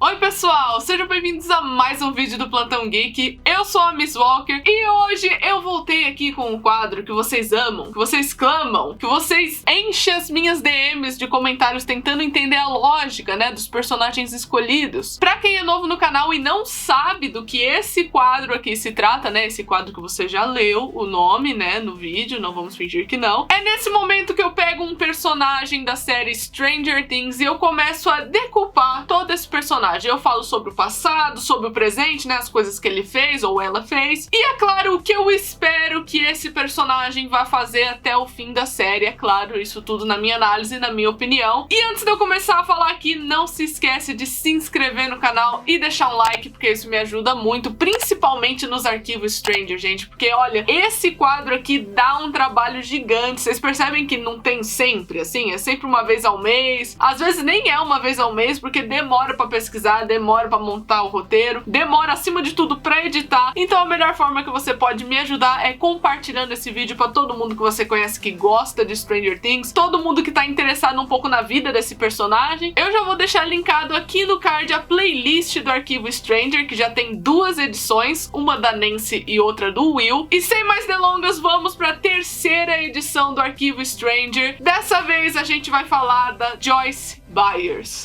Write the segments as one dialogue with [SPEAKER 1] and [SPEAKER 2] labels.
[SPEAKER 1] Oi pessoal, sejam bem-vindos a mais um vídeo do Plantão Geek. Eu sou a Miss Walker e hoje eu voltei aqui com um quadro que vocês amam, que vocês clamam, que vocês enchem as minhas DMs de comentários tentando entender a lógica, né, dos personagens escolhidos. Pra quem é novo no canal e não sabe do que esse quadro aqui se trata, né, esse quadro que você já leu o nome, né, no vídeo, não vamos fingir que não. É nesse momento que eu pego um personagem da série Stranger Things e eu começo a decupar todo esse personagem. Eu falo sobre o passado, sobre o presente, né, as coisas que ele fez ou ela fez. E é claro, o que eu espero que esse personagem vá fazer até o fim da série. É claro, isso tudo na minha análise, na minha opinião. E antes de eu começar a falar aqui, não se esquece de se inscrever no canal e deixar um like, porque isso me ajuda muito, principalmente nos arquivos Stranger, gente. Porque, olha, esse quadro aqui dá um trabalho gigante. Vocês percebem que não tem sempre, assim? É sempre uma vez ao mês. Às vezes nem é uma vez ao mês, porque demora pra pesquisar, demora pra montar o roteiro, demora acima de tudo pra editar. Então a melhor forma que você pode me ajudar é compartilhando esse vídeo pra todo mundo que você conhece que gosta de Stranger Things, todo mundo que tá interessado um pouco na vida desse personagem. Eu já vou deixar linkado aqui no card a playlist do arquivo Stranger, que já tem 2 edições, uma da Nancy e outra do Will. E sem mais delongas, vamos pra terceira edição do arquivo Stranger. Dessa vez a gente vai falar da Joyce Byers.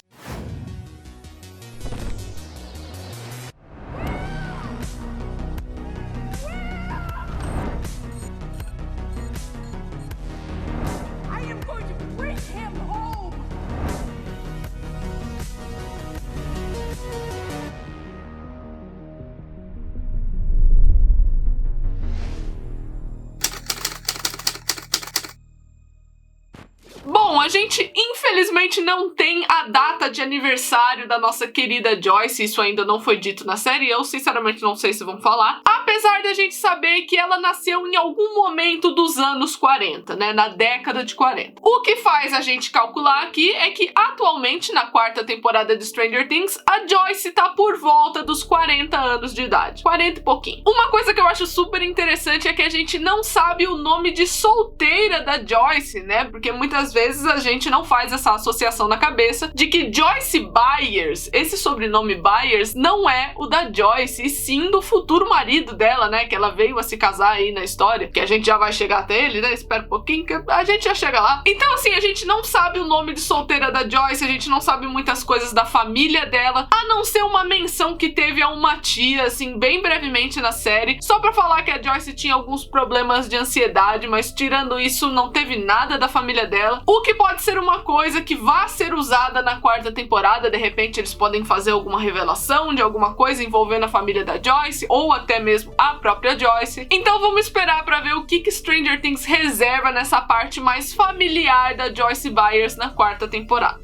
[SPEAKER 1] Bom, a gente infelizmente não tem a data de aniversário da nossa querida Joyce, isso ainda não foi dito na série, eu sinceramente não sei se vão falar, apesar da gente saber que ela nasceu em algum momento dos anos 40, né, na década de 40. O que faz a gente calcular aqui é que atualmente, na 4ª temporada de Stranger Things, a Joyce tá por volta dos 40 anos de idade, 40 e pouquinho. Uma coisa que eu acho super interessante é que a gente não sabe o nome de solteira da Joyce, né, porque muitas vezes a gente não faz essa associação na cabeça de que Joyce Byers, esse sobrenome Byers, não é o da Joyce, e sim do futuro marido dela, né, que ela veio a se casar aí na história, que a gente já vai chegar até ele, né, espera um pouquinho que a gente já chega lá. Então assim, a gente não sabe o nome de solteira da Joyce, a gente não sabe muitas coisas da família dela, a não ser uma menção que teve a uma tia, assim, bem brevemente na série, só pra falar que a Joyce tinha alguns problemas de ansiedade, mas tirando isso, não teve nada da família dela. O que pode ser uma coisa que vá ser usada na 4ª temporada, de repente eles podem fazer alguma revelação de alguma coisa envolvendo a família da Joyce, ou até mesmo a própria Joyce. Então vamos esperar pra ver o que Stranger Things reserva nessa parte mais familiar da Joyce Byers na 4ª temporada.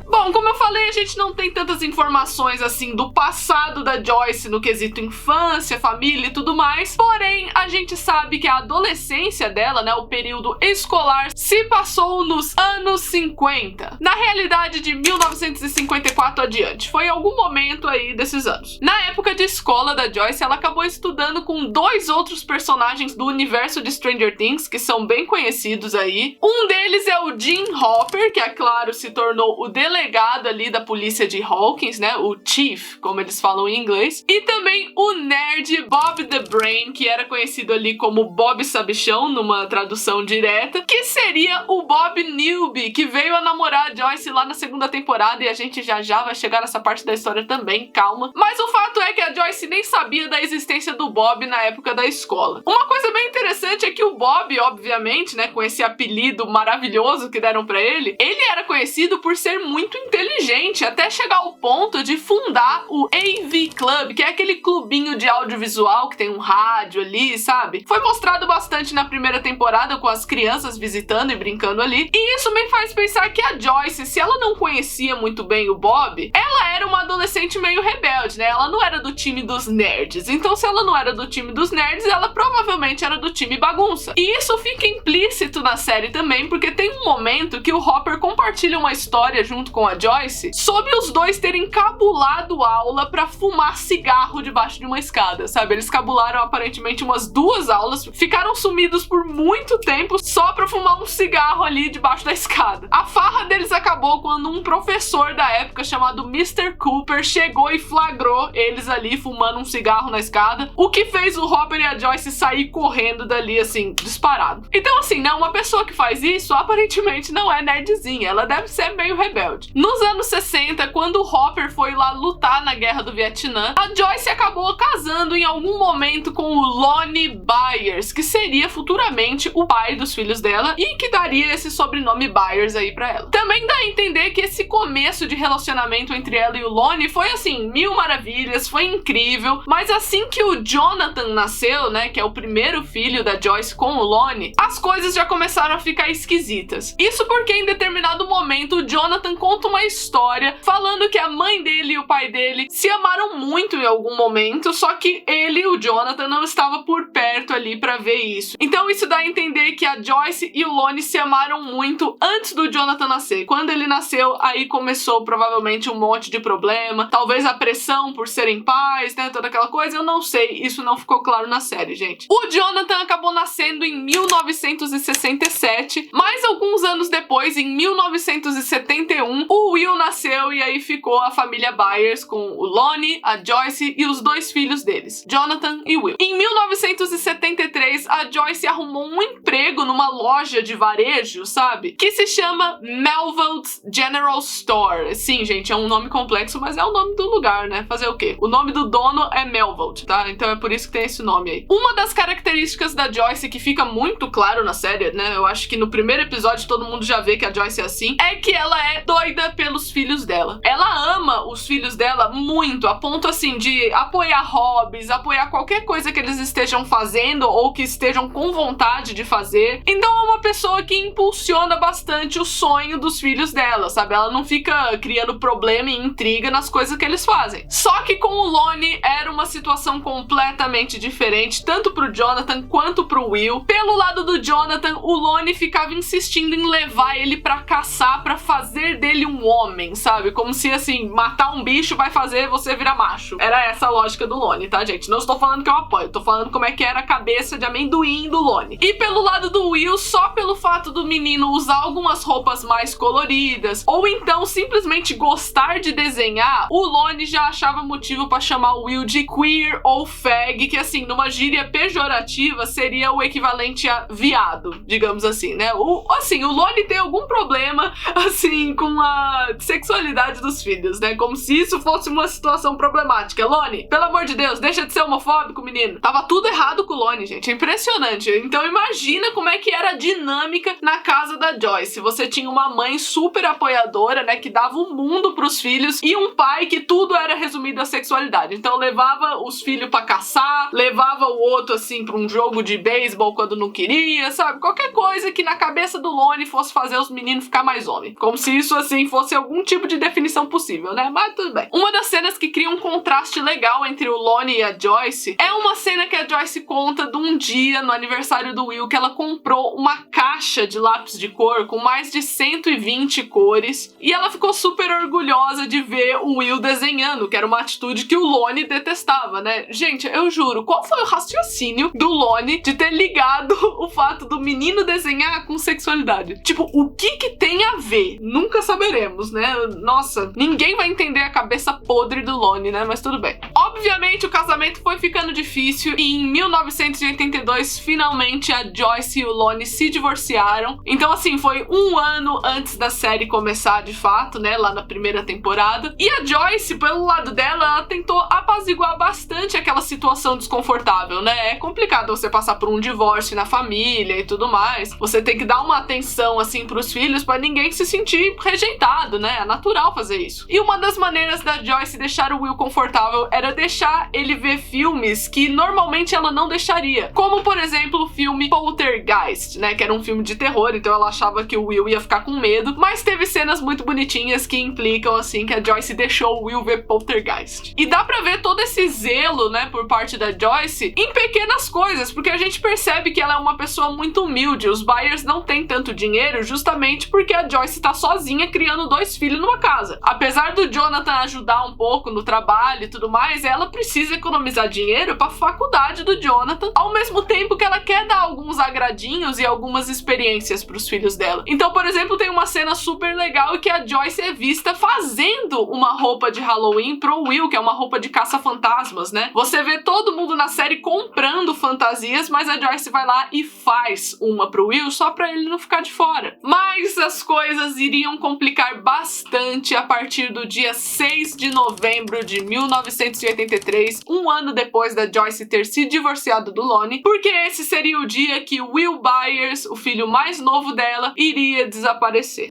[SPEAKER 1] Bom, como eu falei, a gente não tem tantas informações assim do passado da Joyce no quesito infância, família e tudo mais, porém a gente sabe que a adolescência dela, né, o período escolar, se passou nos anos 50. Na realidade, de 1954 adiante. Foi algum momento aí desses anos. Na época de escola da Joyce, ela acabou estudando com 2 outros personagens do universo de Stranger Things, que são bem conhecidos aí. Um deles é o Jim Hopper, que é claro, se tornou o delegado ali da polícia de Hawkins, né, o Chief, como eles falam em inglês, e também o nerd Bob the Brain, que era conhecido ali como Bob Sabichão, numa tradução direta, que seria o Bob Newby, que veio a namorar a Joyce lá na 2ª temporada, e a gente já vai chegar nessa parte da história também, calma. Mas o fato é que a Joyce nem sabia da existência do Bob na época da escola. Uma coisa bem interessante é que o Bob, obviamente, né, com esse apelido maravilhoso que deram pra ele era conhecido por ser muito inteligente, até chegar ao ponto de fundar o AV Club, que é aquele clubinho de audiovisual que tem um rádio ali, sabe? Foi mostrado bastante na 1ª temporada com as crianças visitando e brincando ali, e isso me faz pensar que a Joyce, se ela não conhecia muito bem o Bob, ela era uma adolescente meio rebelde, né? Ela não era do time dos nerds, então se ela não era do time dos nerds, ela provavelmente era do time bagunça. E isso fica implícito na série também, porque tem um momento que o Hopper compartilha uma história junto com a a Joyce sobre os dois terem cabulado aula pra fumar cigarro debaixo de uma escada, sabe? Eles cabularam aparentemente umas 2 aulas, ficaram sumidos por muito tempo só pra fumar um cigarro ali debaixo da escada. A farra deles acabou quando um professor da época chamado Mr. Cooper chegou e flagrou eles ali fumando um cigarro na escada, o que fez o Hopper e a Joyce sair correndo dali, assim, disparado. Então, assim, né, uma pessoa que faz isso aparentemente não é nerdzinha, ela deve ser meio rebelde. Nos anos 60, quando o Hopper foi lá lutar na Guerra do Vietnã, a Joyce acabou casando em algum momento com o Lonnie Byers, que seria futuramente o pai dos filhos dela e que daria esse sobrenome Byers aí pra ela. Também dá a entender que esse começo de relacionamento entre ela e o Lonnie foi assim, mil maravilhas, foi incrível, mas assim que o Jonathan nasceu, né, que é o primeiro filho da Joyce com o Lonnie, as coisas já começaram a ficar esquisitas. Isso porque em determinado momento o Jonathan conta uma história falando que a mãe dele e o pai dele se amaram muito em algum momento, só que ele, o Jonathan, não estava por perto ali pra ver isso. Então isso dá a entender que a Joyce e o Lonnie se amaram muito antes do Jonathan nascer. Quando ele nasceu, aí começou provavelmente um monte de problema, talvez a pressão por serem pais, né, toda aquela coisa, eu não sei, isso não ficou claro na série, gente. O Jonathan acabou nascendo em 1967, mas alguns anos depois, em 1971, o Will nasceu e aí ficou a família Byers com o Lonnie, a Joyce e os 2 filhos deles, Jonathan e Will. Em 1973, a Joyce arrumou um emprego numa loja de varejo, sabe? Que se chama Melville's General Store. Sim, gente, é um nome complexo, mas é o nome do lugar, né? Fazer o quê? O nome do dono é Melville, tá? Então é por isso que tem esse nome aí. Uma das características da Joyce que fica muito claro na série, né? Eu acho que no primeiro episódio todo mundo já vê que a Joyce é assim, é que ela é doida pelos filhos dela. Ela ama os filhos dela muito, a ponto assim de apoiar hobbies, apoiar qualquer coisa que eles estejam fazendo ou que estejam com vontade de fazer. Então é uma pessoa que impulsiona bastante o sonho dos filhos dela, sabe? Ela não fica criando problema e intriga nas coisas que eles fazem. Só que com o Lonnie era uma situação completamente diferente, tanto pro Jonathan quanto pro Will. Pelo lado do Jonathan, o Lonnie ficava insistindo em levar ele pra caçar, pra fazer dele um homem, sabe? Como se, assim, matar um bicho vai fazer você virar macho. Era essa a lógica do Lonnie, tá, gente? Não estou falando que eu apoio, tô falando como é que era a cabeça de amendoim do Lonnie. E pelo lado do Will, só pelo fato do menino usar algumas roupas mais coloridas, ou então simplesmente gostar de desenhar, o Lonnie já achava motivo pra chamar o Will de queer ou fag, que assim, numa gíria pejorativa, seria o equivalente a viado, digamos assim, né? O Lonnie tem algum problema, assim, com a sexualidade dos filhos, né? Como se isso fosse uma situação problemática. Lonnie, pelo amor de Deus, deixa de ser homofóbico, menino. Tava tudo errado com o Lonnie, gente. É impressionante. Então imagina como é que era a dinâmica na casa da Joyce. Você tinha uma mãe super apoiadora, né? Que dava o mundo pros filhos e um pai que tudo era resumido à sexualidade. Então levava os filhos pra caçar, levava o outro, assim, pra um jogo de beisebol quando não queria, sabe? Qualquer coisa que na cabeça do Lonnie fosse fazer os meninos ficar mais homem. Como se isso, assim, fosse algum tipo de definição possível, né? Mas tudo bem. Uma das cenas que cria um contraste legal entre o Lonnie e a Joyce é uma cena que a Joyce conta de um dia no aniversário do Will que ela comprou uma caixa de lápis de cor com mais de 120 cores e ela ficou super orgulhosa de ver o Will desenhando, que era uma atitude que o Lonnie detestava, né? Gente, eu juro, qual foi o raciocínio do Lonnie de ter ligado o fato do menino desenhar com sexualidade? Tipo, o que tem a ver? Nunca saberemos, né? Nossa, ninguém vai entender a cabeça podre do Lonnie, né? Mas tudo bem. Obviamente, o casamento foi ficando difícil e em 1982, finalmente, a Joyce e o Lonnie se divorciaram. Então, assim, foi um ano antes da série começar, de fato, né? Lá na primeira temporada. E a Joyce, pelo lado dela, ela tentou apaziguar bastante aquela situação desconfortável, né? É complicado você passar por um divórcio na família e tudo mais. Você tem que dar uma atenção, assim, pros filhos pra ninguém se sentir rejeitado, né? É natural fazer isso. E uma das maneiras da Joyce deixar o Will confortável era deixar ele ver filmes que normalmente ela não deixaria, como por exemplo o filme Poltergeist, né, que era um filme de terror, então ela achava que o Will ia ficar com medo, mas teve cenas muito bonitinhas que implicam assim que a Joyce deixou o Will ver Poltergeist. E dá pra ver todo esse zelo, né, por parte da Joyce em pequenas coisas, porque a gente percebe que ela é uma pessoa muito humilde. Os Byers não têm tanto dinheiro justamente porque a Joyce tá sozinha criando 2 filhos numa casa. Apesar do Jonathan ajudar um pouco no trabalho e tudo mais, ela precisa economizar dinheiro pra faculdade do Jonathan, ao mesmo tempo que ela quer dar alguns agradinhos e algumas experiências pros filhos dela. Então, por exemplo, tem uma cena super legal que a Joyce é vista fazendo uma roupa de Halloween pro Will, que é uma roupa de caça-fantasmas, né? Você vê todo mundo na série comprando fantasias, mas a Joyce vai lá e faz uma pro Will só pra ele não ficar de fora. Mas as coisas iriam complicar bastante a partir do dia 6 de novembro de 1983, um ano depois da Joyce ter se divorciado do Lonnie, porque esse seria o dia que Will Byers, o filho mais novo dela, iria desaparecer.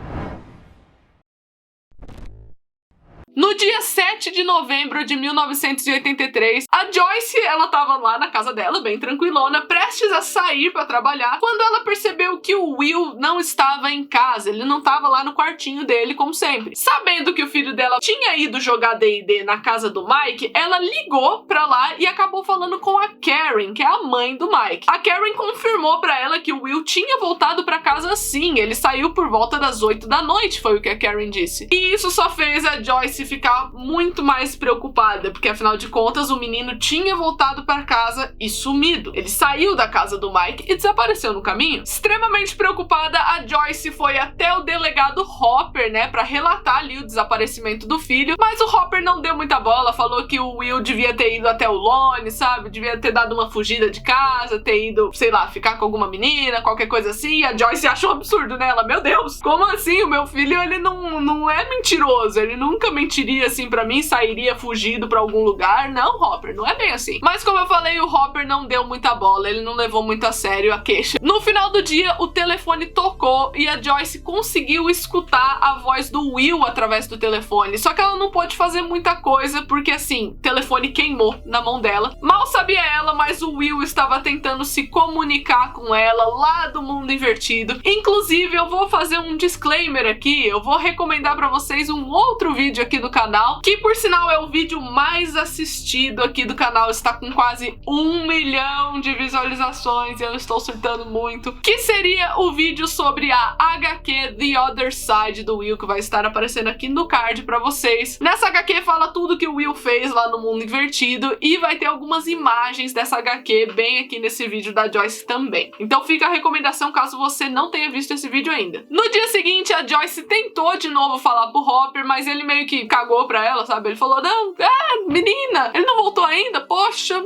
[SPEAKER 1] No dia 7 de novembro de 1983, a Joyce, ela tava lá na casa dela, bem tranquilona, prestes a sair pra trabalhar, quando ela percebeu que o Will não estava em casa, ele não tava lá no quartinho dele, como sempre. Sabendo que o filho dela tinha ido jogar D&D na casa do Mike, ela ligou pra lá e acabou falando com a Karen, que é a mãe do Mike. A Karen confirmou pra ela que o Will tinha voltado pra casa sim, ele saiu por volta das 8 da noite, foi o que a Karen disse. E isso só fez a Joyce ficar muito mais preocupada, porque afinal de contas o menino tinha voltado para casa e sumido. Ele saiu da casa do Mike e desapareceu no caminho. Extremamente preocupada, a Joyce foi até o delegado Hopper, né, para relatar ali o desaparecimento do filho, mas o Hopper não deu muita bola, falou que o Will devia ter ido até o Lonnie, sabe, devia ter dado uma fugida de casa, ter ido, sei lá, ficar com alguma menina, qualquer coisa assim. E a Joyce achou um absurdo, né, ela, meu Deus, como assim? O meu filho, ele não é mentiroso, ele nunca mentiria assim pra mim, sairia fugido pra algum lugar. Não, Hopper, não é bem assim. Mas como eu falei, o Hopper não deu muita bola, ele não levou muito a sério a queixa. No final do dia, o telefone tocou e a Joyce conseguiu escutar a voz do Will através do telefone, só que ela não pôde fazer muita coisa, porque assim, o telefone queimou na mão dela. Mal sabia ela, mas o Will estava tentando se comunicar com ela lá do mundo invertido. Inclusive, eu vou fazer um disclaimer aqui, eu vou recomendar pra vocês um outro vídeo aqui do canal, que por sinal é o vídeo mais assistido aqui do canal, está com quase 1 milhão de visualizações e eu estou surtando muito, que seria o vídeo sobre a HQ The Other Side do Will, que vai estar aparecendo aqui no card pra vocês. Nessa HQ fala tudo que o Will fez lá no mundo invertido e vai ter algumas imagens dessa HQ bem aqui nesse vídeo da Joyce também. Então fica a recomendação caso você não tenha visto esse vídeo ainda. No dia seguinte, a Joyce tentou de novo falar pro Hopper, mas ele meio que cagou pra ela, sabe? Ele falou, não, menina, ele não voltou ainda, poxa,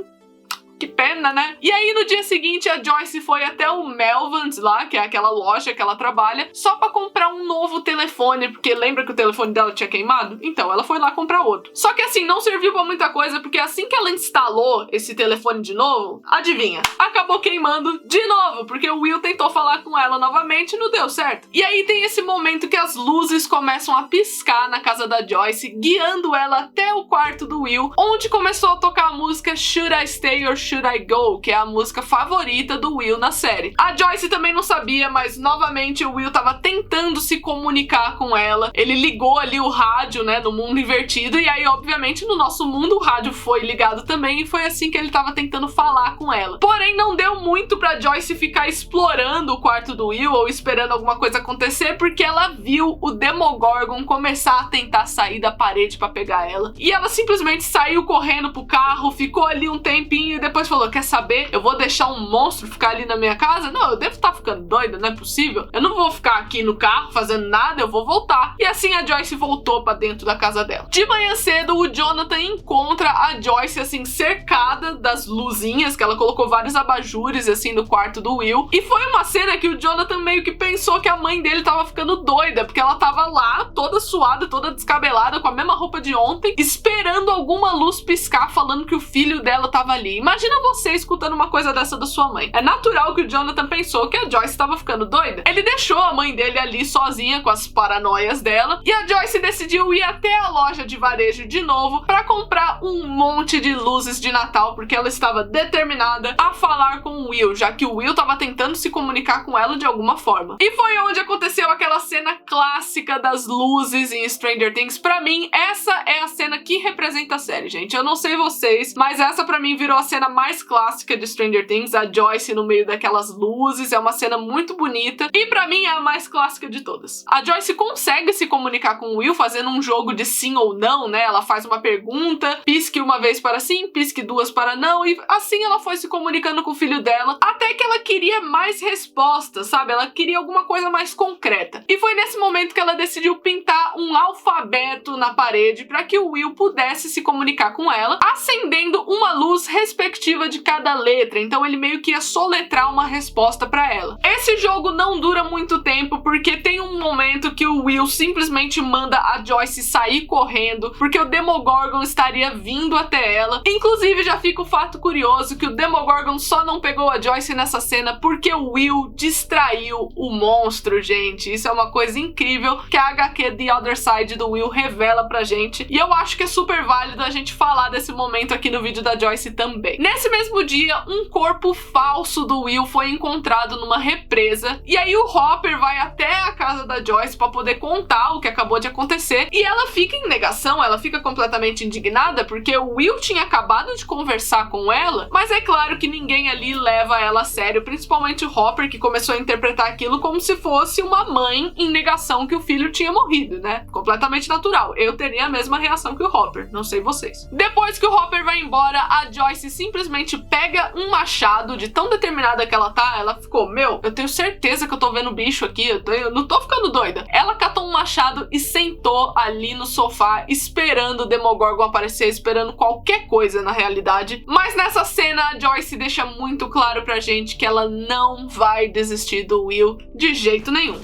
[SPEAKER 1] que pena, né? E aí no dia seguinte a Joyce foi até o Melvins lá, que é aquela loja que ela trabalha, só pra comprar um novo telefone, porque lembra que o telefone dela tinha queimado? Então ela foi lá comprar outro. Só que assim, não serviu pra muita coisa, porque assim que ela instalou esse telefone de novo, adivinha? Acabou queimando de novo, porque o Will tentou falar com ela novamente e não deu certo. E aí tem esse momento que as luzes começam a piscar na casa da Joyce, guiando ela até o quarto do Will, onde começou a tocar a música Should I Stay or Should I Go, que é a música favorita do Will na série. A Joyce também não sabia, mas novamente o Will tava tentando se comunicar com ela. Ele ligou ali o rádio, né, no mundo invertido, e aí obviamente no nosso mundo o rádio foi ligado também, e foi assim que ele tava tentando falar com ela. Porém não deu muito pra Joyce ficar explorando o quarto do Will ou esperando alguma coisa acontecer, porque ela viu o Demogorgon começar a tentar sair da parede pra pegar ela. E ela simplesmente saiu correndo pro carro, ficou ali um tempinho e depois falou, quer saber? Eu vou deixar um monstro ficar ali na minha casa? Não, eu devo estar ficando doida, não é possível. Eu não vou ficar aqui no carro fazendo nada, eu vou voltar. E assim a Joyce voltou pra dentro da casa dela. De manhã cedo, o Jonathan encontra a Joyce, assim, cercada das luzinhas, que ela colocou vários abajures, assim, no quarto do Will. E foi uma cena que o Jonathan meio que pensou que a mãe dele tava ficando doida, porque ela tava lá, toda suada, toda descabelada, com a mesma roupa de ontem, esperando alguma luz piscar, falando que o filho dela tava ali. Imagina você escutando uma coisa dessa da sua mãe. É natural que o Jonathan pensou que a Joyce tava ficando doida. Ele deixou a mãe dele ali sozinha com as paranoias dela, e a Joyce decidiu decidiu ir até a loja de varejo de novo para comprar um monte de luzes de Natal, porque ela estava determinada a falar com o Will, já que o Will estava tentando se comunicar com ela de alguma forma. E foi onde aconteceu aquela cena clássica das luzes em Stranger Things. Pra mim, essa é a cena que representa a série, gente. Eu não sei vocês, mas essa pra mim virou a cena mais clássica de Stranger Things, a Joyce no meio daquelas luzes. É uma cena muito bonita e pra mim é a mais clássica de todas. A Joyce consegue se comunicar com o Will fazendo um jogo de sim ou não, né? Ela faz uma pergunta, pisque uma vez para sim, pisque duas para não, e assim ela foi se comunicando com o filho dela, até que ela queria mais respostas, sabe? Ela queria alguma coisa mais concreta. E foi nesse momento que ela decidiu pintar um alfabeto na parede para que o Will pudesse se comunicar com ela, acendendo uma luz respectiva de cada letra. Então ele meio que ia soletrar uma resposta para ela. Esse jogo não dura muito tempo, porque tem um momento que o Will simplesmente manda a Joyce sair correndo, porque o Demogorgon estaria vindo até ela. Inclusive, já fica o fato curioso que o Demogorgon só não pegou a Joyce nessa cena porque o Will distraiu o monstro, gente. Isso é uma coisa incrível que a HQ The Other Side do Will revela pra gente, e eu acho que é super válido a gente falar desse momento aqui no vídeo da Joyce também. Nesse mesmo dia, um corpo falso do Will foi encontrado numa represa, e aí o Hopper vai até a casa da Joyce pra poder contar o que acabou de acontecer, e ela fica em negação, ela fica completamente indignada, porque o Will tinha acabado de conversar com ela, mas é claro que ninguém ali leva ela a sério, principalmente o Hopper, que começou a interpretar aquilo como se fosse uma mãe em negação que o filho tinha morrido, né? Completamente natural. Eu teria a mesma reação que o Hopper, não sei vocês. Depois que o Hopper vai embora, a Joyce simplesmente pega um machado, de tão determinada que ela tá, ela ficou, meu, eu tenho certeza que eu tô vendo bicho aqui, eu não tô ficando doida. Ela catou um machado e sentou ali no sofá, esperando o Demogorgon aparecer, esperando qualquer coisa na realidade. Mas nessa cena, a Joyce deixa muito claro pra gente que ela não vai desistir do Will de jeito nenhum.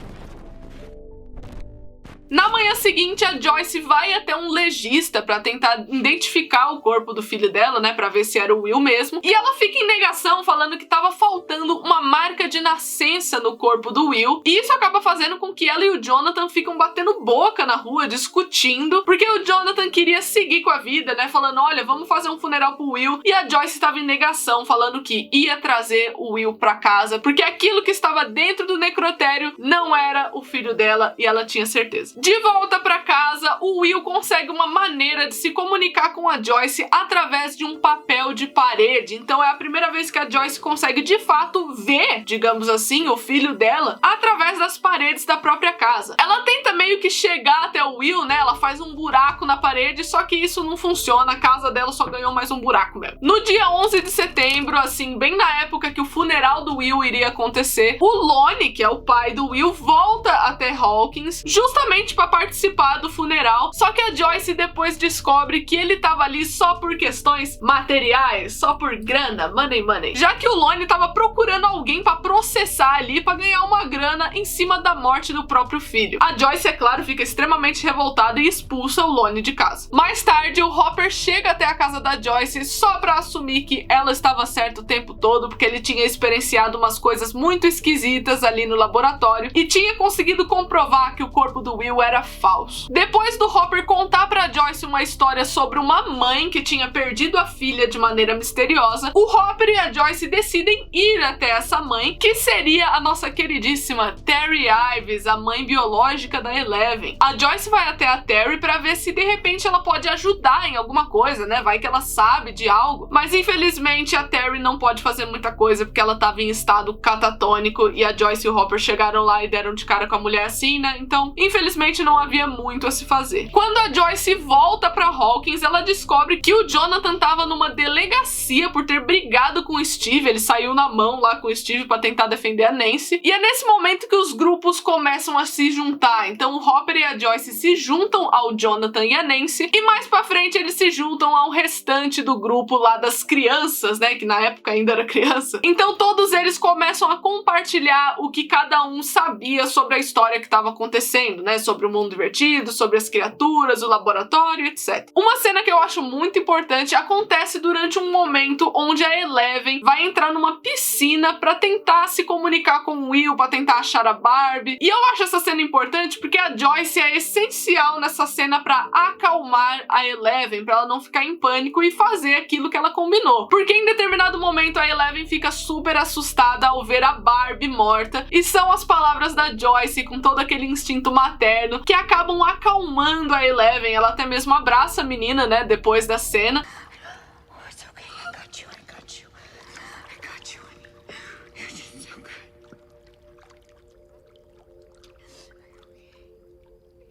[SPEAKER 1] Na manhã seguinte, a Joyce vai até um legista pra tentar identificar o corpo do filho dela, né, pra ver se era o Will mesmo. E ela fica em negação, falando que tava faltando uma marca de nascença no corpo do Will. E isso acaba fazendo com que ela e o Jonathan ficam batendo boca na rua, discutindo, porque o Jonathan queria seguir com a vida, né, falando, olha, vamos fazer um funeral pro Will. E a Joyce estava em negação, falando que ia trazer o Will pra casa, porque aquilo que estava dentro do necrotério não era o filho dela, e ela tinha certeza. De volta pra casa, o Will consegue uma maneira de se comunicar com a Joyce através de um papel de parede. Então é a primeira vez que a Joyce consegue de fato ver, digamos assim, o filho dela através das paredes da própria casa. Ela tenta meio que chegar até o Will, né? Ela faz um buraco na parede, só que isso não funciona. A casa dela só ganhou mais um buraco mesmo. No dia 11 de setembro, assim, bem na época que o funeral do Will iria acontecer, o Lonnie, que é o pai do Will, volta até Hawkins justamente para participar do funeral, só que a Joyce depois descobre que ele tava ali só por questões materiais, só por grana, money, já que o Lonnie tava procurando alguém para processar ali, para ganhar uma grana em cima da morte do próprio filho. A Joyce, é claro, fica extremamente revoltada e expulsa o Lonnie de casa. Mais tarde, o Hopper chega até a casa da Joyce só para assumir que ela estava certa o tempo todo, porque ele tinha experienciado umas coisas muito esquisitas ali no laboratório e tinha conseguido comprovar que o corpo do Will era falso. Depois do Hopper contar pra Joyce uma história sobre uma mãe que tinha perdido a filha de maneira misteriosa, o Hopper e a Joyce decidem ir até essa mãe, que seria a nossa queridíssima Terry Ives, a mãe biológica da Eleven. A Joyce vai até a Terry pra ver se de repente ela pode ajudar em alguma coisa, né? Vai que ela sabe de algo. Mas infelizmente a Terry não pode fazer muita coisa porque ela tava em estado catatônico e a Joyce e o Hopper chegaram lá e deram de cara com a mulher assim, né? Então, infelizmente não havia muito a se fazer. Quando a Joyce volta pra Hawkins, ela descobre que o Jonathan tava numa delegacia por ter brigado com o Steve. Ele saiu na mão lá com o Steve pra tentar defender a Nancy. E é nesse momento que os grupos começam a se juntar. Então o Hopper e a Joyce se juntam ao Jonathan e a Nancy. E mais pra frente eles se juntam ao restante do grupo lá das crianças, né? Que na época ainda era criança. Então todos eles começam a compartilhar o que cada um sabia sobre a história que estava acontecendo, né? Sobre o mundo divertido, sobre as criaturas, o laboratório laboratório, etc. Uma cena que eu acho muito importante acontece durante um momento onde a Eleven vai entrar numa piscina pra tentar se comunicar com o Will, pra tentar achar a Barbie. E eu acho essa cena importante porque a Joyce é essencial nessa cena pra acalmar a Eleven, pra ela não ficar em pânico e fazer aquilo que ela combinou. Porque em determinado momento a Eleven fica super assustada ao ver a Barbie morta, e são as palavras da Joyce com todo aquele instinto materno que acabam acalmando a Eleven. Ela até mesmo abraça a menina, né, depois da cena.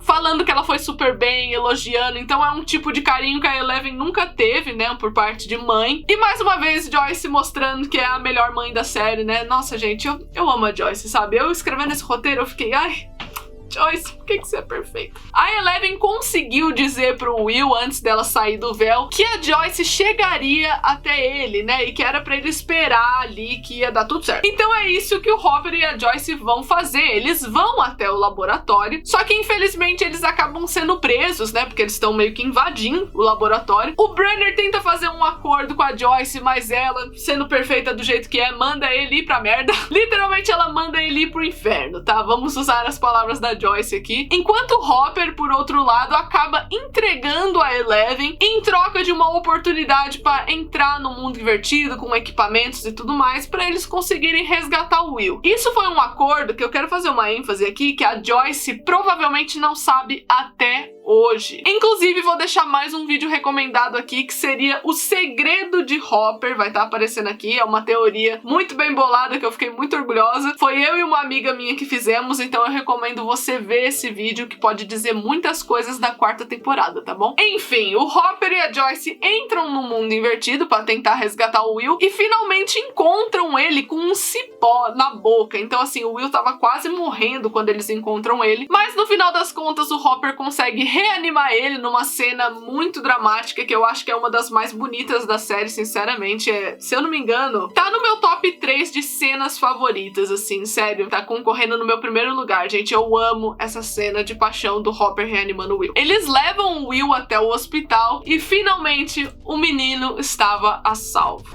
[SPEAKER 1] Falando que ela foi super bem, elogiando. Então é um tipo de carinho que a Eleven nunca teve, né, por parte de mãe. E mais uma vez Joyce mostrando que é a melhor mãe da série, né. Nossa, gente, eu amo a Joyce, sabe? Eu escrevendo esse roteiro, eu fiquei, ai, Joyce, por que você é perfeita? A Eleven conseguiu dizer pro Will, antes dela sair do véu, que a Joyce chegaria até ele, né? E que era pra ele esperar ali, que ia dar tudo certo. Então é isso que o Hopper e a Joyce vão fazer. Eles vão até o laboratório, só que infelizmente eles acabam sendo presos, né? Porque eles estão meio que invadindo o laboratório. O Brenner tenta fazer um acordo com a Joyce, mas ela, sendo perfeita do jeito que é, manda ele ir pra merda. Literalmente ela manda ele ir pro inferno, tá? Vamos usar as palavras da Joyce aqui. Enquanto Hopper, por outro lado, acaba entregando a Eleven em troca de uma oportunidade para entrar no mundo invertido com equipamentos e tudo mais, para eles conseguirem resgatar o Will. Isso foi um acordo que eu quero fazer uma ênfase aqui, que a Joyce provavelmente não sabe até hoje. Inclusive, vou deixar mais um vídeo recomendado aqui, que seria O Segredo de Hopper, vai estar aparecendo aqui, é uma teoria muito bem bolada, que eu fiquei muito orgulhosa. Foi eu e uma amiga minha que fizemos, então eu recomendo você ver esse vídeo, que pode dizer muitas coisas da quarta temporada, tá bom? Enfim, o Hopper e a Joyce entram no mundo invertido para tentar resgatar o Will, e finalmente encontram ele com um cipó na boca. Então assim, o Will tava quase morrendo quando eles encontram ele, mas no final das contas o Hopper consegue reanimar ele numa cena muito dramática, que eu acho que é uma das mais bonitas da série, sinceramente. Se eu não me engano, tá no meu top 3 de cenas favoritas, assim, sério. Tá concorrendo no meu primeiro lugar, gente. Eu amo essa cena de paixão do Hopper reanimando o Will. Eles levam o Will até o hospital e finalmente o menino estava a salvo.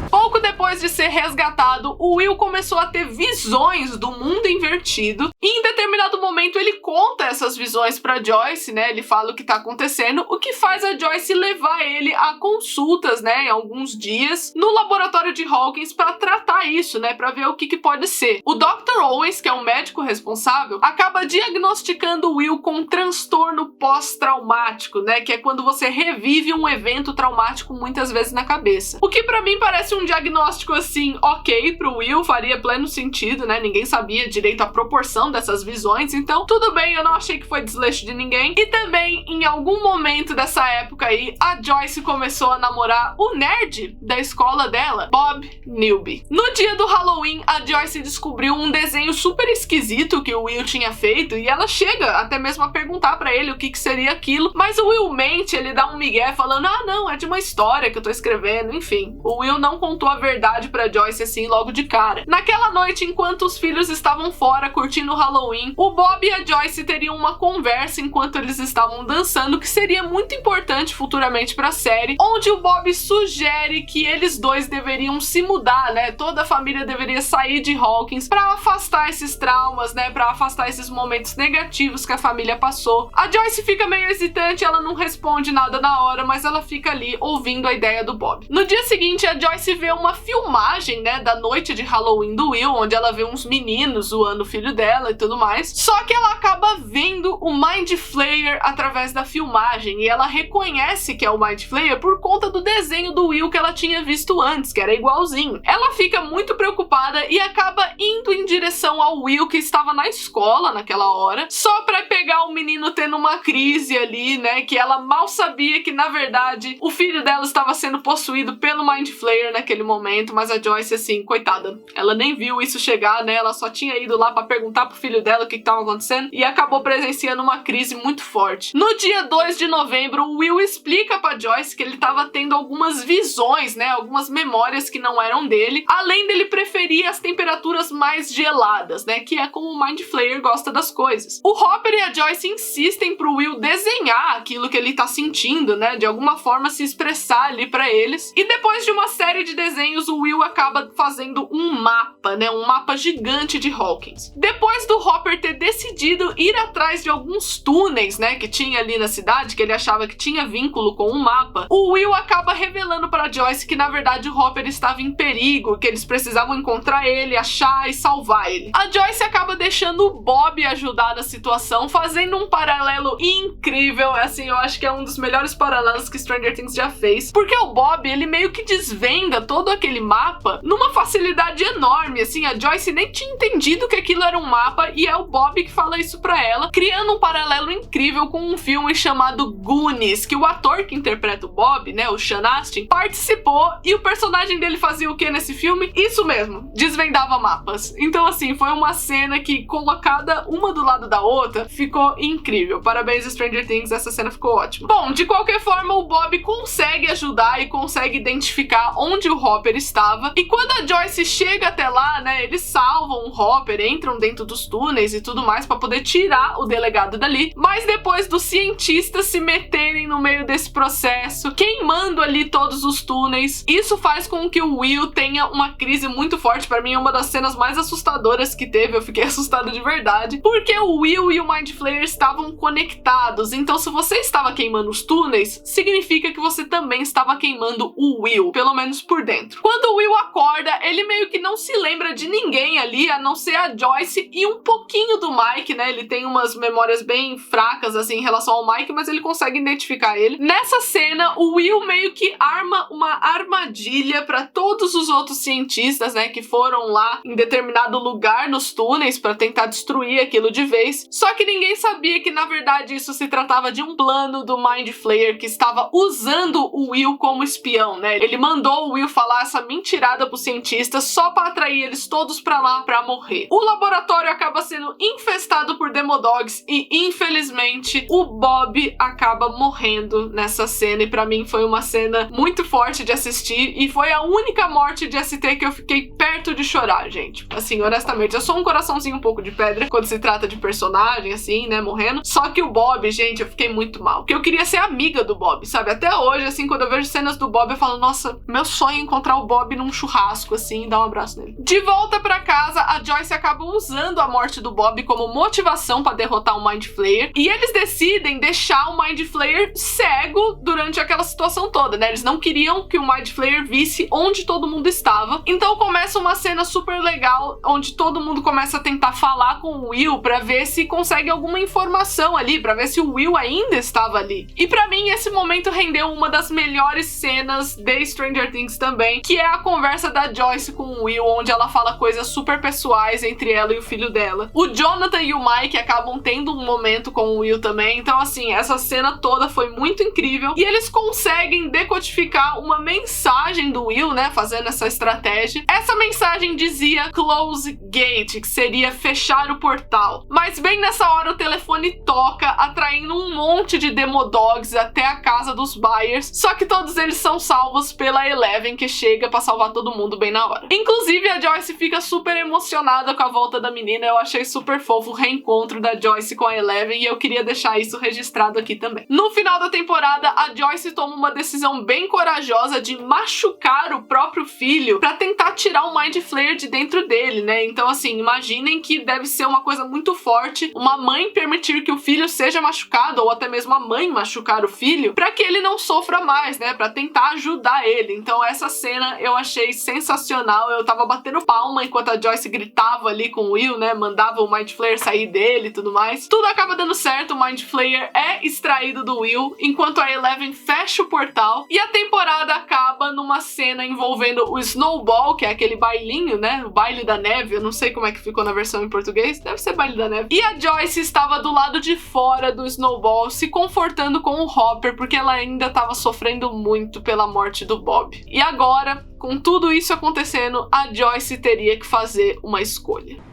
[SPEAKER 1] Pouco depois de ser resgatado, o Will começou a ter visões do mundo invertido, e em determinado momento ele conta essas visões pra Joyce, né? Ele fala o que tá acontecendo, o que faz a Joyce levar ele a consultas, né, em alguns dias, no laboratório de Hawkins pra tratar isso, né, pra ver o que pode ser. O Dr. Owens, que é o médico responsável, acaba diagnosticando o Will com um transtorno pós-traumático, né, que é quando você revive um evento traumático muitas vezes na cabeça. O que pra mim parece um diagnóstico assim, ok, pro Will, faria pleno sentido, né? Ninguém sabia direito a proporção dessas visões, então tudo bem, eu não achei que foi desleixo de ninguém. E também, em algum momento dessa época aí, a Joyce começou a namorar o nerd da escola dela, Bob Newby. No dia do Halloween, a Joyce descobriu um desenho super esquisito que o Will tinha feito, e ela chega até mesmo a perguntar pra ele o que seria aquilo, mas o Will mente, ele dá um migué falando, ah não, é de uma história que eu tô escrevendo, enfim. O Will não contou a verdade pra Joyce assim logo de cara. Naquela noite, enquanto os filhos estavam fora curtindo o Halloween, o Bob e a Joyce teriam uma conversa enquanto eles estavam dançando, que seria muito importante futuramente pra série, onde o Bob sugere que eles dois deveriam se mudar, né? Toda a família deveria sair de Hawkins pra afastar esses traumas, né? Pra afastar esses momentos negativos que a família passou. A Joyce fica meio hesitante, ela não responde nada na hora, mas ela fica ali ouvindo a ideia do Bob. No dia seguinte, a Joyce vê uma filmagem, né, da noite de Halloween do Will, onde ela vê uns meninos zoando o filho dela e tudo mais, só que ela acaba vendo o Mind Flayer através da filmagem, e ela reconhece que é o Mind Flayer por conta do desenho do Will que ela tinha visto antes, que era igualzinho. Ela fica muito preocupada e acaba indo em direção ao Will, que estava na escola naquela hora, só pra pegar o menino tendo uma crise ali, né, que ela mal sabia que, na verdade, o filho dela estava sendo possuído pelo Mind Flayer naquele momento, mas a Joyce, assim, coitada, ela nem viu isso chegar, né, ela só tinha ido lá pra perguntar pro filho dela o que estava acontecendo e acabou presenciando uma crise muito forte. No dia 2 de novembro, o Will explica pra Joyce que ele estava tendo algumas visões, né, algumas memórias que não eram dele, além dele preferir as temperaturas mais geladas, né, que é como o Mind Flayer gosta das coisas. O Hopper e a Joyce Joyce insistem pro Will desenhar aquilo que ele tá sentindo, né? De alguma forma se expressar ali pra eles. E depois de uma série de desenhos, o Will acaba fazendo um mapa, né? Um mapa gigante de Hawkins. Depois do Hopper ter decidido ir atrás de alguns túneis, né? Que tinha ali na cidade, que ele achava que tinha vínculo com o mapa, o Will acaba revelando pra Joyce que na verdade o Hopper estava em perigo, que eles precisavam encontrar ele, achar e salvar ele. A Joyce acaba deixando o Bob ajudar na situação, fazendo um paralelo incrível, assim, eu acho que é um dos melhores paralelos que Stranger Things já fez, porque o Bob, ele meio que desvenda todo aquele mapa numa facilidade enorme, assim, a Joyce nem tinha entendido que aquilo era um mapa e é o Bob que fala isso pra ela, criando um paralelo incrível com um filme chamado Goonies, que o ator que interpreta o Bob, né, o Sean Astin, participou e o personagem dele fazia o que nesse filme? Isso mesmo, desvendava mapas. Então, assim, foi uma cena que, colocada uma do lado da outra, ficou incrível. Parabéns, Stranger Things, essa cena ficou ótima. Bom, de qualquer forma, o Bob consegue ajudar e consegue identificar onde o Hopper estava. E quando a Joyce chega até lá, né, eles salvam o Hopper, entram dentro dos túneis e tudo mais pra poder tirar o delegado dali. Mas depois dos cientistas se meterem no meio desse processo, queimando ali todos os túneis, isso faz com que o Will tenha uma crise muito forte. Pra mim é uma das cenas mais assustadoras que teve, eu fiquei assustada de verdade, porque o Will e o Mind Flayer estavam conectados, então se você estava queimando os túneis, significa que você também estava queimando o Will, pelo menos por dentro. Quando o Will acorda, ele meio que não se lembra de ninguém ali, a não ser a Joyce e um pouquinho do Mike, né, ele tem umas memórias bem fracas, assim, em relação ao Mike, mas ele consegue identificar ele. Nessa cena, o Will meio que arma uma armadilha para todos os outros cientistas, né, que foram lá em determinado lugar nos túneis para tentar destruir aquilo de vez. Só que ninguém sabia que, na verdade, isso se tratava de um plano do Mind Flayer que estava usando o Will como espião, né? Ele mandou o Will falar essa mentirada pros cientistas só para atrair eles todos para lá para morrer. O laboratório acaba sendo infestado por Demodogs e, infelizmente, o Bob acaba morrendo nessa cena, e para mim foi uma cena muito forte de assistir, e foi a única morte de ST que eu fiquei perto de chorar, gente. Assim, honestamente, eu sou um coraçãozinho um pouco de pedra quando se trata de personagem, assim, né, morrendo. Só que o Bob, gente, eu fiquei muito mal, porque eu queria ser amiga do Bob, sabe? Até hoje, assim, quando eu vejo cenas do Bob, eu falo, nossa, meu sonho é encontrar o Bob num churrasco, assim, e dar um abraço nele. De volta pra casa, a Joyce acaba usando a morte do Bob como motivação pra derrotar o Mind Flayer, e eles decidem deixar o Mind Flayer cego durante aquela situação toda, né? Eles não queriam que o Mind Flayer visse onde todo mundo estava. Então começa uma cena super legal, onde todo mundo começa a tentar falar com o Will pra ver se consegue alguma informação ali, pra ver se o Will ainda estava ali. E pra mim, esse momento rendeu uma das melhores cenas de Stranger Things também, que é a conversa da Joyce com o Will, onde ela fala coisas super pessoais entre ela e o filho dela. O Jonathan e o Mike acabam tendo um momento com o Will também, então assim, essa cena toda foi muito incrível, e eles conseguem decodificar uma mensagem do Will, né, fazendo essa estratégia. Essa mensagem dizia Close Gate, que seria fechar o portal. Mas bem nessa hora o telefone toca, atraindo um monte de Demodogs até a casa dos Byers, só que todos eles são salvos pela Eleven, que chega pra salvar todo mundo bem na hora. Inclusive a Joyce fica super emocionada com a volta da menina, eu achei super fofo o reencontro da Joyce com a Eleven, e eu queria deixar isso registrado aqui também. No final da temporada, a Joyce toma uma decisão bem corajosa de machucar o próprio filho pra tentar tirar o Mind Flayer de dentro dele, né? Então assim, imaginem que deve ser uma coisa muito forte uma mãe permitir que o filho seja machucado, ou até mesmo a mãe machucar o filho, pra que ele não sofra mais, né? Pra tentar ajudar ele. Então essa cena eu achei sensacional, eu tava batendo palma enquanto a Joyce gritava ali com o Will, né? Mandava o Mind Flayer sair dele e tudo mais. Tudo acaba dando certo, o Mind Flayer é extraído do Will, enquanto a Eleven fecha o portal, e a temporada acaba numa cena envolvendo o Snowball, que é aquele bailinho, né? O baile da neve, eu não sei como é que ficou na versão em português, deve ser baile da neve. E a Joyce estava do lado de fora do Snowball, se confortando com o Hopper, porque ela ainda estava sofrendo muito pela morte do Bob. E agora, com tudo isso acontecendo, a Joyce teria que fazer uma escolha.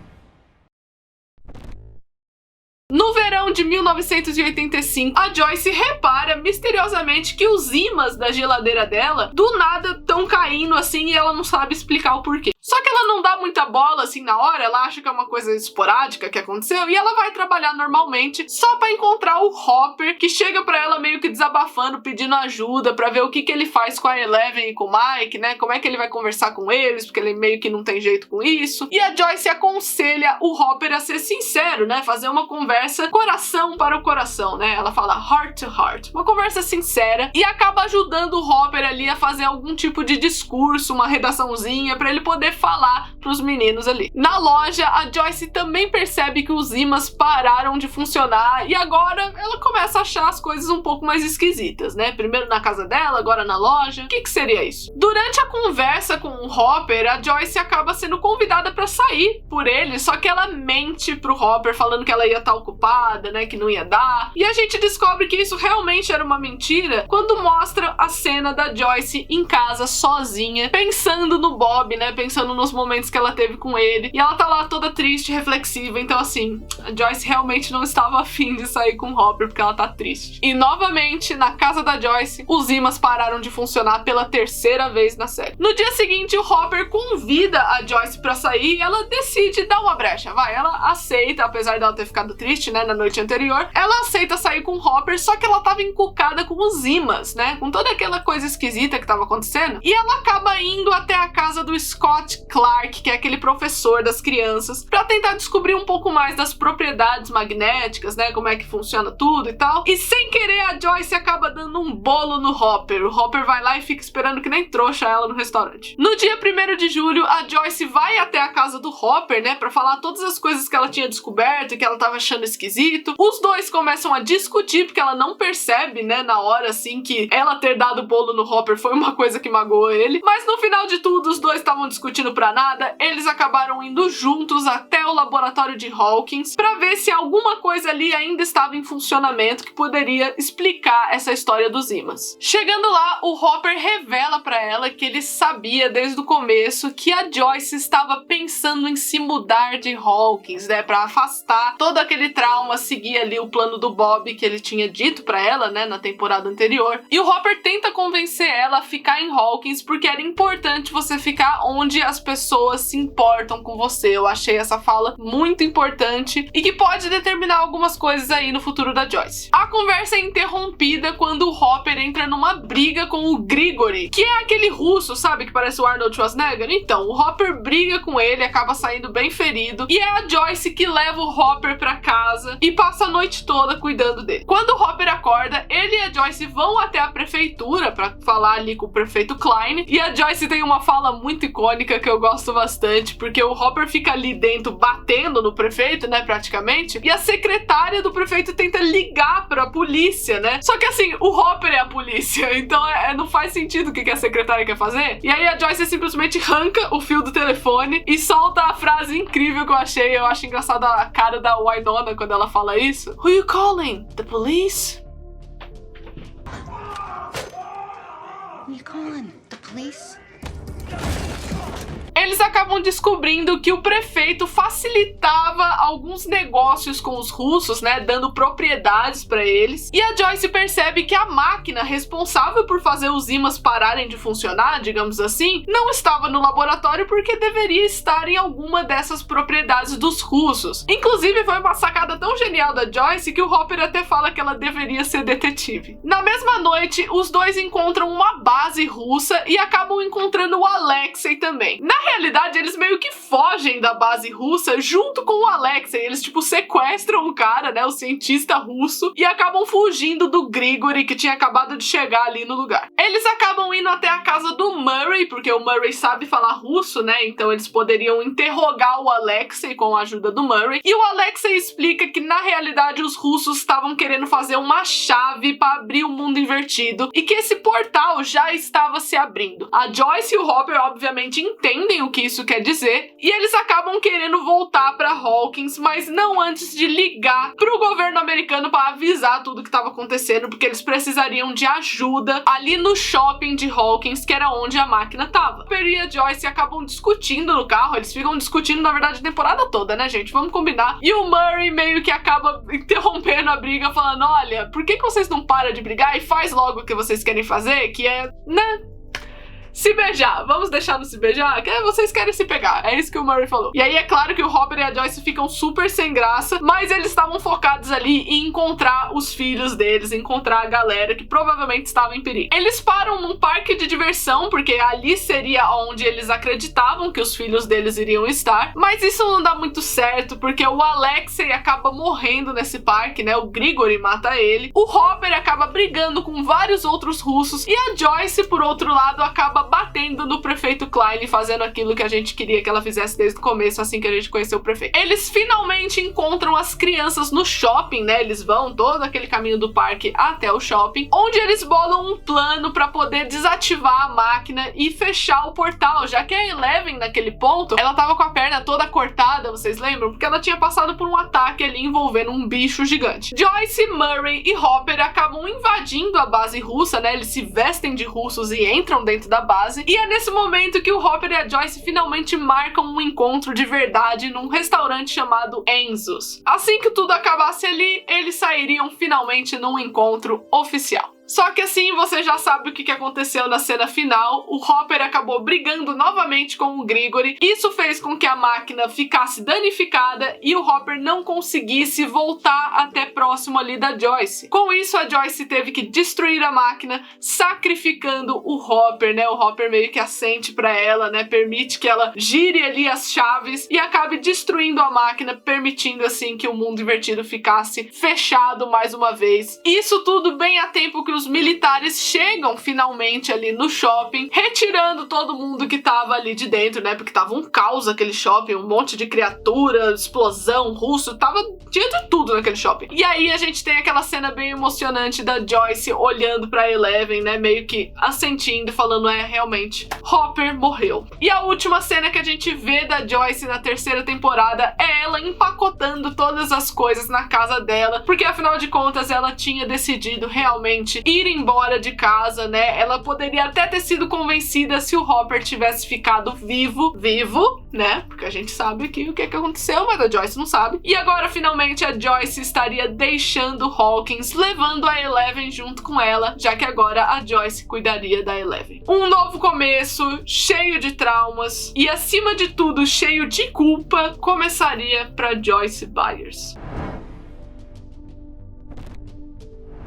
[SPEAKER 1] No verão de 1985, a Joyce repara misteriosamente que os ímãs da geladeira dela do nada estão caindo assim, e ela não sabe explicar o porquê. Só que ela não dá muita bola assim na hora, ela acha que é uma coisa esporádica que aconteceu e ela vai trabalhar normalmente só pra encontrar o Hopper, que chega pra ela meio que desabafando, pedindo ajuda pra ver o que ele faz com a Eleven e com o Mike, né? Como é que ele vai conversar com eles, porque ele meio que não tem jeito com isso. E a Joyce aconselha o Hopper a ser sincero, né? Fazer uma conversa coração para o coração, né? Ela fala heart to heart. Uma conversa sincera e acaba ajudando o Hopper ali a fazer algum tipo de discurso, uma redaçãozinha pra ele poder falar pros meninos ali. Na loja, a Joyce também percebe que os ímãs pararam de funcionar e agora ela começa a achar as coisas um pouco mais esquisitas, né? Primeiro na casa dela, agora na loja. O que seria isso? Durante a conversa com o Hopper, a Joyce acaba sendo convidada pra sair por ele, só que ela mente pro Hopper falando que ela ia estar ocupada, né? Que não ia dar. E a gente descobre que isso realmente era uma mentira quando mostra a cena da Joyce em casa sozinha, pensando no Bob, né? Pensando nos momentos que ela teve com ele. E ela tá lá toda triste, reflexiva. Então, assim, a Joyce realmente não estava afim de sair com o Hopper porque ela tá triste. E novamente, na casa da Joyce, os ímãs pararam de funcionar pela terceira vez na série. No dia seguinte, o Hopper convida a Joyce pra sair e ela decide dar uma brecha. Ela aceita, apesar dela ter ficado triste, né, na noite anterior, ela aceita sair com o Hopper, só que ela tava encucada com os ímãs, né, com toda aquela coisa esquisita que tava acontecendo, e ela acaba indo até a casa do Scott Clark, que é aquele professor das crianças, pra tentar descobrir um pouco mais das propriedades magnéticas, né, como é que funciona tudo e tal, e sem querer a Joyce acaba dando um bolo no Hopper. O Hopper vai lá e fica esperando que nem trouxa ela no restaurante. No dia 1º de julho, a Joyce vai até a casa do Hopper, né, pra falar todas as coisas que ela tinha descoberto e que ela tava achando esquisito. Os dois começam a discutir, porque ela não percebe, né, na hora, assim, que ela ter dado bolo no Hopper foi uma coisa que magoou ele. Mas no final de tudo, os dois estavam discutindo pra nada. Eles acabaram indo juntos até o laboratório de Hawkins pra ver se alguma coisa ali ainda estava em funcionamento que poderia explicar essa história dos ímãs. Chegando lá, o Hopper revela pra ela que ele sabia desde o começo que a Joyce estava pensando em se mudar de Hawkins, né, pra afastar todo aquele trauma, seguir ali o plano do Bob que ele tinha dito pra ela, né, na temporada anterior. E o Hopper tenta convencer ela a ficar em Hawkins porque era importante você ficar onde as pessoas se importam com você. Eu achei essa fala muito importante e que pode determinar algumas coisas aí no futuro da Joyce. A conversa é interrompida quando o Hopper entra numa briga com o Grigori, que é aquele russo, sabe, que parece o Arnold Schwarzenegger. Então, o Hopper briga com ele, acaba saindo bem ferido, e é a Joyce que leva o Hopper pra casa e passa a noite toda cuidando dele. Quando o Hopper acorda, ele e a Joyce vão até a prefeitura pra falar ali com o prefeito Klein, e a Joyce tem uma fala muito icônica que eu gosto bastante, porque o Hopper fica ali dentro batendo no prefeito, né, praticamente, e a secretária do prefeito tenta ligar pra polícia, né? Só que assim, o Hopper é a polícia, então não faz sentido o que a secretária quer fazer. E aí a Joyce simplesmente arranca o fio do telefone e solta a frase incrível que eu achei. Eu acho engraçada a cara da Winona quando ela fala isso. Who you calling? The police?
[SPEAKER 2] Who you calling? The police?
[SPEAKER 1] Eles acabam descobrindo que o prefeito facilitava alguns negócios com os russos, né, dando propriedades para eles. E a Joyce percebe que a máquina responsável por fazer os ímãs pararem de funcionar, digamos assim, não estava no laboratório porque deveria estar em alguma dessas propriedades dos russos. Inclusive, foi uma sacada tão genial da Joyce que o Hopper até fala que ela deveria ser detetive. Na mesma noite, os dois encontram uma base russa e acabam encontrando o Alexei também. Na realidade, eles meio que fogem da base russa junto com o Alexei. Eles, tipo, sequestram o cara, né, o cientista russo, e acabam fugindo do Grigori, que tinha acabado de chegar ali no lugar. Eles acabam indo até a casa do Murray, porque o Murray sabe falar russo, né, então eles poderiam interrogar o Alexei com a ajuda do Murray. E o Alexei explica que, na realidade, os russos estavam querendo fazer uma chave para abrir o mundo invertido, e que esse portal já estava se abrindo. A Joyce e o Hopper, obviamente, entendem o que isso quer dizer, e eles acabam querendo voltar para Hawkins, mas não antes de ligar pro governo americano para avisar tudo que estava acontecendo, porque eles precisariam de ajuda ali no shopping de Hawkins, que era onde a máquina tava. Perry e a Joyce acabam discutindo no carro, eles ficam discutindo, na verdade, a temporada toda, né, gente? Vamos combinar. E o Murray meio que acaba interrompendo a briga, falando, olha, por que vocês não param de brigar e faz logo o que vocês querem fazer, que é, né, Se beijar, vamos deixar no se beijar? Que vocês querem se pegar, é isso que o Murray falou. E aí é claro que o Hopper e a Joyce ficam super sem graça, mas eles estavam focados ali em encontrar os filhos deles, encontrar a galera que provavelmente estava em perigo. Eles param num parque de diversão, porque ali seria onde eles acreditavam que os filhos deles iriam estar, mas isso não dá muito certo, porque o Alexei acaba morrendo nesse parque, né? O Grigori mata ele, o Hopper acaba brigando com vários outros russos, e a Joyce, por outro lado, acaba batendo no prefeito Klein, fazendo aquilo que a gente queria que ela fizesse desde o começo, assim que a gente conheceu o prefeito. Eles finalmente encontram as crianças no shopping, né? Eles vão todo aquele caminho do parque até o shopping, onde eles bolam um plano para poder desativar a máquina e fechar o portal, já que a Eleven, naquele ponto, ela tava com a perna toda cortada, vocês lembram? Porque ela tinha passado por um ataque ali envolvendo um bicho gigante. Joyce, Murray e Hopper acabam invadindo a base russa, né? Eles se vestem de russos e entram dentro da base, e é nesse momento que o Hopper e a Joyce finalmente marcam um encontro de verdade num restaurante chamado Enzo's. Assim que tudo acabasse ali, eles sairiam finalmente num encontro oficial. Só que assim, você já sabe o que aconteceu na cena final. O Hopper acabou brigando novamente com o Grigori. Isso fez com que a máquina ficasse danificada e o Hopper não conseguisse voltar até próximo ali da Joyce. Com isso, a Joyce teve que destruir a máquina, sacrificando o Hopper, né? O Hopper meio que assente pra ela, né? Permite que ela gire ali as chaves e acabe destruindo a máquina, permitindo assim que o mundo invertido ficasse fechado mais uma vez. Isso tudo bem a tempo que os militares chegam finalmente ali no shopping, retirando todo mundo que tava ali de dentro, né? Porque tava um caos aquele shopping, um monte de criatura, explosão, russo, tinha de tudo naquele shopping. E aí a gente tem aquela cena bem emocionante da Joyce olhando pra Eleven, né? Meio que assentindo, falando, realmente, Hopper morreu. E a última cena que a gente vê da Joyce na terceira temporada é ela empacotando todas as coisas na casa dela, porque afinal de contas ela tinha decidido realmente ir embora de casa, né? Ela poderia até ter sido convencida se o Hopper tivesse ficado vivo, né? Porque a gente sabe aqui o que aconteceu, mas a Joyce não sabe. E agora, finalmente, a Joyce estaria deixando Hawkins, levando a Eleven junto com ela, já que agora a Joyce cuidaria da Eleven. Um novo começo, cheio de traumas e, acima de tudo, cheio de culpa, começaria para Joyce Byers.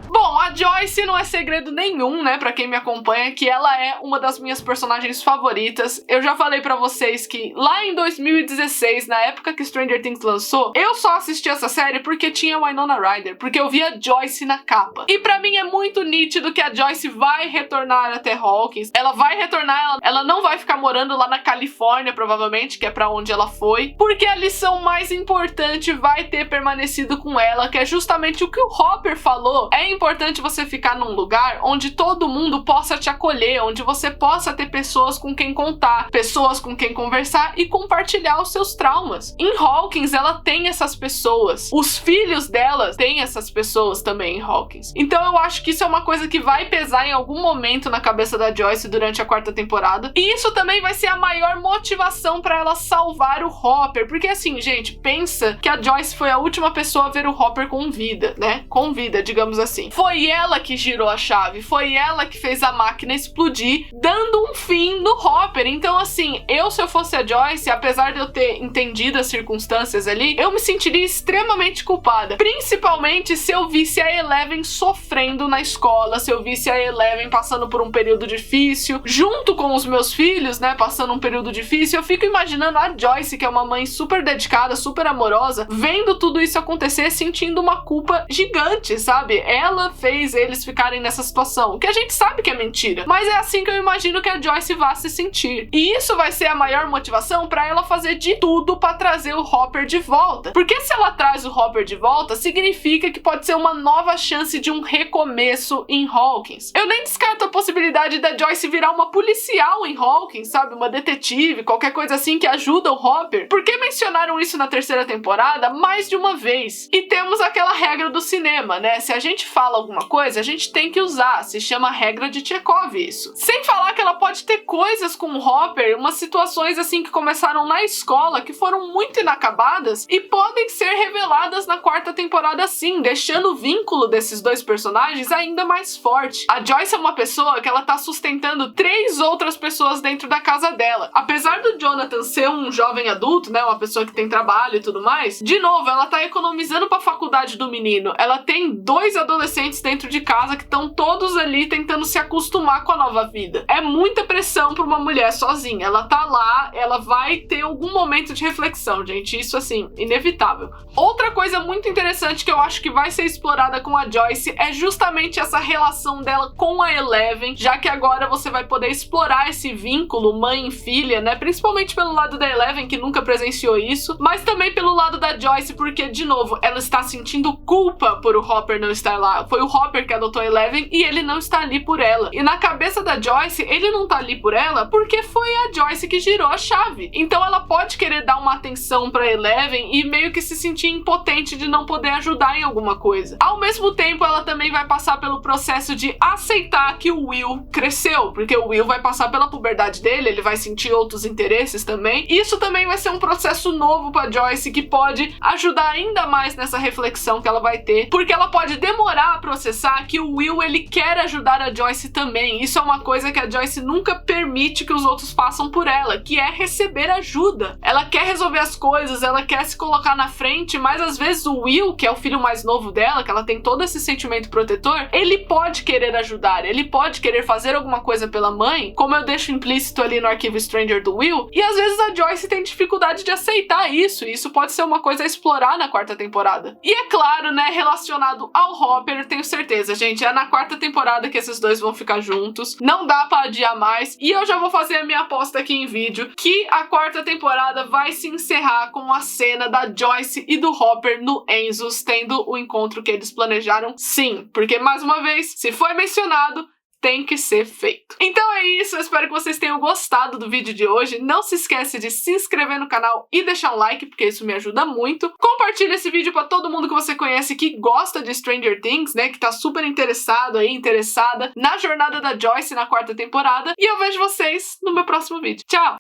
[SPEAKER 1] Bom, a Joyce não é segredo nenhum, né, pra quem me acompanha, que ela é uma das minhas personagens favoritas. Eu já falei pra vocês que lá em 2016, na época que Stranger Things lançou, eu só assisti essa série porque tinha Winona Ryder, porque eu via Joyce na capa. E pra mim é muito nítido que a Joyce vai retornar até Hawkins. Ela vai retornar, ela não vai ficar morando lá na Califórnia, provavelmente, que é pra onde ela foi, porque a lição mais importante vai ter permanecido com ela, que é justamente o que o Hopper falou. É importante você ficar num lugar onde todo mundo possa te acolher, onde você possa ter pessoas com quem contar, pessoas com quem conversar e compartilhar os seus traumas. Em Hawkins, ela tem essas pessoas. Os filhos dela têm essas pessoas também em Hawkins. Então eu acho que isso é uma coisa que vai pesar em algum momento na cabeça da Joyce durante a 4ª temporada. E isso também vai ser a maior motivação pra ela salvar o Hopper. Porque assim, gente, pensa que a Joyce foi a última pessoa a ver o Hopper com vida, né? Com vida, digamos assim. Foi ela que girou a chave, foi ela que fez a máquina explodir, dando um fim no Hopper. Então assim, se eu fosse a Joyce, apesar de eu ter entendido as circunstâncias ali, eu me sentiria extremamente culpada. Principalmente se eu visse a Eleven sofrendo na escola, se eu visse a Eleven passando por um período difícil, junto com os meus filhos, né, passando um período difícil. Eu fico imaginando a Joyce, que é uma mãe super dedicada, super amorosa, vendo tudo isso acontecer, sentindo uma culpa gigante, sabe? Ela fez eles ficarem nessa situação, o que a gente sabe que é mentira, mas é assim que eu imagino que a Joyce vá se sentir. E isso vai ser a maior motivação pra ela fazer de tudo pra trazer o Hopper de volta. Porque se ela traz o Hopper de volta, significa que pode ser uma nova chance de um recomeço em Hawkins. Eu nem descarto a possibilidade da Joyce virar uma policial em Hawkins, sabe? Uma detetive, qualquer coisa assim que ajuda o Hopper. Porque mencionaram isso na 3ª temporada mais de uma vez. E temos aquela regra do cinema, né? Se a gente fala alguma alguma coisa, a gente tem que usar. Se chama regra de Chekhov isso. Sem falar que ela pode ter coisas com o Hopper, umas situações assim que começaram na escola, que foram muito inacabadas e podem ser reveladas na quarta temporada sim, deixando o vínculo desses dois personagens ainda mais forte. A Joyce é uma pessoa que ela tá sustentando 3 outras pessoas dentro da casa dela. Apesar do Jonathan ser um jovem adulto, né, uma pessoa que tem trabalho e tudo mais, de novo, ela tá economizando pra faculdade do menino. Ela tem 2 adolescentes dentro de casa que estão todos ali tentando se acostumar com a nova vida. É muita pressão pra uma mulher sozinha. Ela tá lá, ela vai ter algum momento de reflexão, gente. Isso, assim, inevitável. Outra coisa muito interessante que eu acho que vai ser explorada com a Joyce é justamente essa relação dela com a Eleven, já que agora você vai poder explorar esse vínculo mãe e filha, né? Principalmente pelo lado da Eleven, que nunca presenciou isso, mas também pelo lado da Joyce, porque, de novo, ela está sentindo culpa por o Hopper não estar lá. Foi o Hopper que adotou a Eleven e ele não está ali por ela. E na cabeça da Joyce, ele não tá ali por ela porque foi a Joyce que girou a chave. Então ela pode querer dar uma atenção pra Eleven e meio que se sentir impotente de não poder ajudar em alguma coisa. Ao mesmo tempo, ela também vai passar pelo processo de aceitar que o Will cresceu, porque o Will vai passar pela puberdade dele, ele vai sentir outros interesses também. Isso também vai ser um processo novo pra Joyce, que pode ajudar ainda mais nessa reflexão que ela vai ter, porque ela pode demorar a processar que o Will, ele quer ajudar a Joyce também. Isso é uma coisa que a Joyce nunca permite que os outros façam por ela, que é receber ajuda. Ela quer resolver as coisas, ela quer se colocar na frente, mas às vezes o Will, que é o filho mais novo dela, que ela tem todo esse sentimento protetor, ele pode querer ajudar, ele pode querer fazer alguma coisa pela mãe, como eu deixo implícito ali no arquivo Stranger do Will, e às vezes a Joyce tem dificuldade de aceitar isso, e isso pode ser uma coisa a explorar na quarta temporada. E é claro, né, relacionado ao Hopper, eu tenho certeza, gente, é na quarta temporada que esses dois vão ficar juntos, não dá pra adiar mais, e eu já vou fazer a minha aposta aqui em vídeo, que a quarta temporada vai se encerrar com a cena da Joyce e do Hopper no Enzo's, tendo o encontro que eles planejaram, sim, porque mais uma vez, se foi mencionado, tem que ser feito. Então é isso, eu espero que vocês tenham gostado do vídeo de hoje. Não se esquece de se inscrever no canal e deixar um like, porque isso me ajuda muito. Compartilha esse vídeo para todo mundo que você conhece que gosta de Stranger Things, né, que tá super interessado aí, interessada na jornada da Joyce na quarta temporada. E eu vejo vocês no meu próximo vídeo. Tchau!